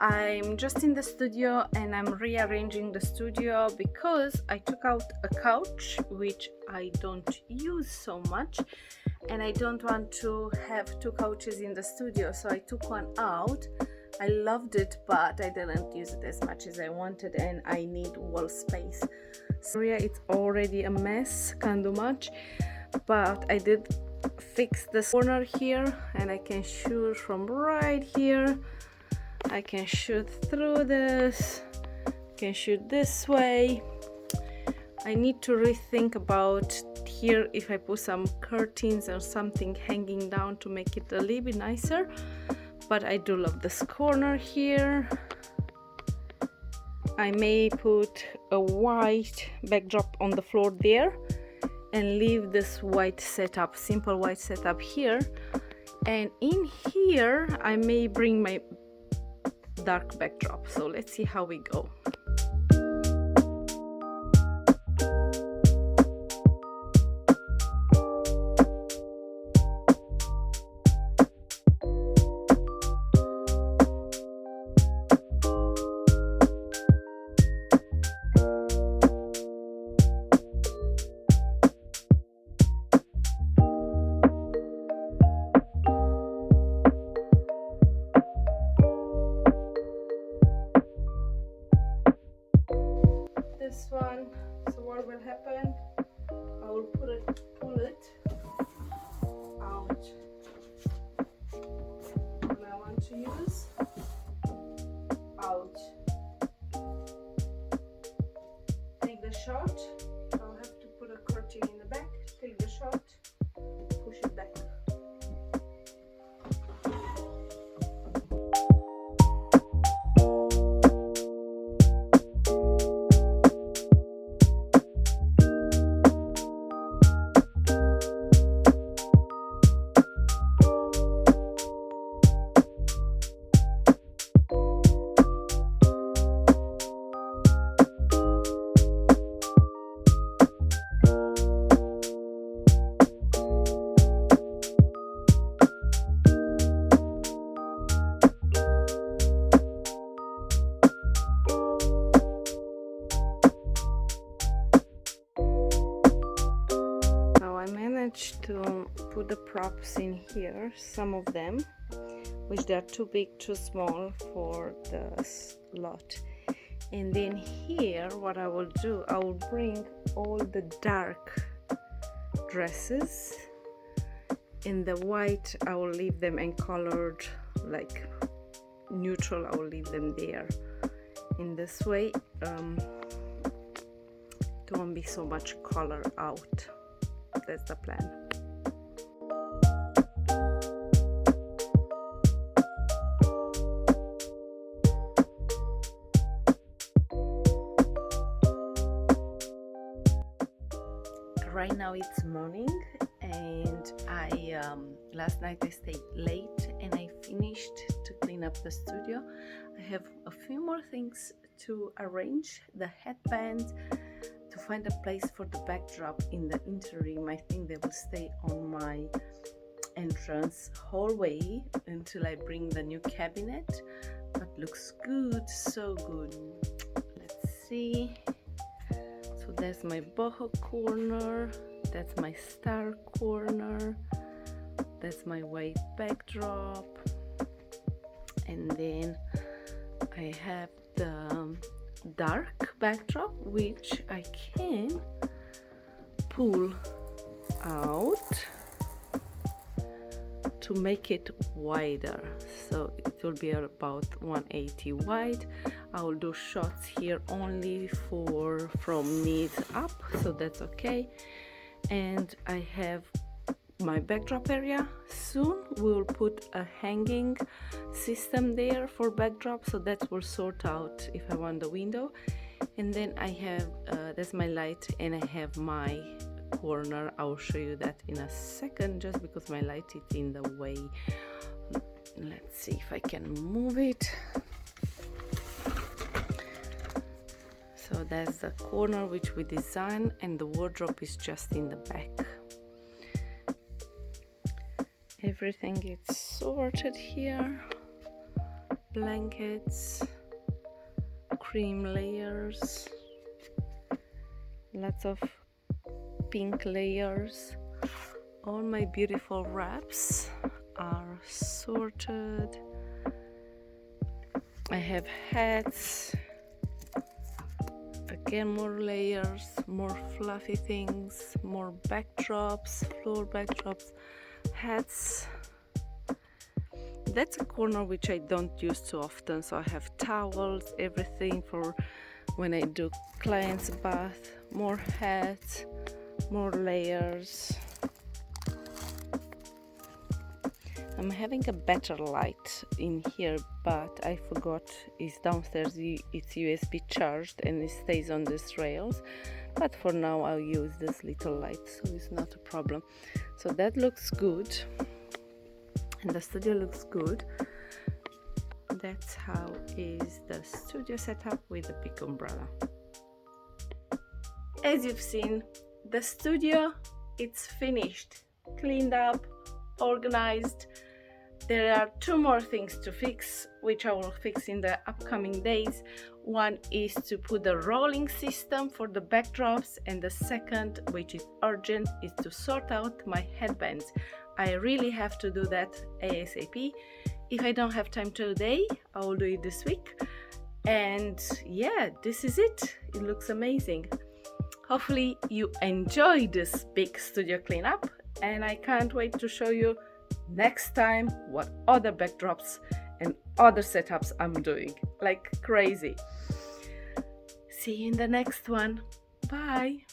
I'm just in the studio and I'm rearranging the studio because I took out a couch which I don't use so much, and I don't want to have two couches in the studio, so I took one out. I loved it, but I didn't use it as much as I wanted, and I need wall space. So yeah, it's already a mess, can't do much, but I did fix this corner here, and I can shoot from right here. I can shoot through this, can shoot this way. I need to rethink about here if I put some curtains or something hanging down to make it a little bit nicer, but I do love this corner here. I may put a white backdrop on the floor there and leave this white setup, simple white setup here, and in here I may bring my dark backdrop. So let's see how we go. This one, so what will happen, I will pull it out when I want to use, out, take the shot. I'll have to put a curtain in the back, take the shot, push it back. To put the props in here, some of them, which they are too big, too small for the slot. And then here, what I will do, I will bring all the dark dresses. In the white, I will leave them, and colored, like neutral, I will leave them there. In this way, there won't be so much color out. That's the plan. Right now it's morning, and I last night I stayed late and I finished to clean up the studio. I have a few more things to arrange, the headband, to find a place for the backdrop in the interim. I think they will stay on my entrance hallway until I bring the new cabinet, but looks good, so good. Let's see. So that's my boho corner, that's my star corner, that's my white backdrop, and then I have the dark backdrop, which I can pull out to make it wider, so it will be about 180 wide. I will do shots here only for from knees up, so that's okay. And I have my backdrop area. Soon we will put a hanging system there for backdrop, so that will sort out if I want the window. And then I have that's my light, and I have my corner. I will show you that in a second, just because my light is in the way. Let's see if I can move it. So that's the corner which we designed, and the wardrobe is just in the back. Everything is sorted here. blankets, cream layers, lots of pink layers. All my beautiful wraps are sorted. I have hats, again more layers, more fluffy things, more backdrops, floor backdrops, hats. That's a corner which I don't use too often, so I have towels, everything for when I do clients' bath, more hats, more layers. I'm having a better light in here, but I forgot it's downstairs, it's USB charged and it stays on these rails, but for now I'll use this little light, so it's not a problem. So that looks good and the studio looks good. That's how is the studio setup with the big umbrella. As you've seen, the studio, it's finished, cleaned up, organized. There are two more things to fix, which I will fix in the upcoming days. One is to put the rolling system for the backdrops, and the second, which is urgent, is to sort out my headbands. I really have to do that ASAP. If I don't have time today, I will do it this week. And yeah, this is it. It looks amazing. Hopefully you enjoy this big studio cleanup, and I can't wait to show you next time what other backdrops and other setups I'm doing like crazy. See you in the next one. Bye.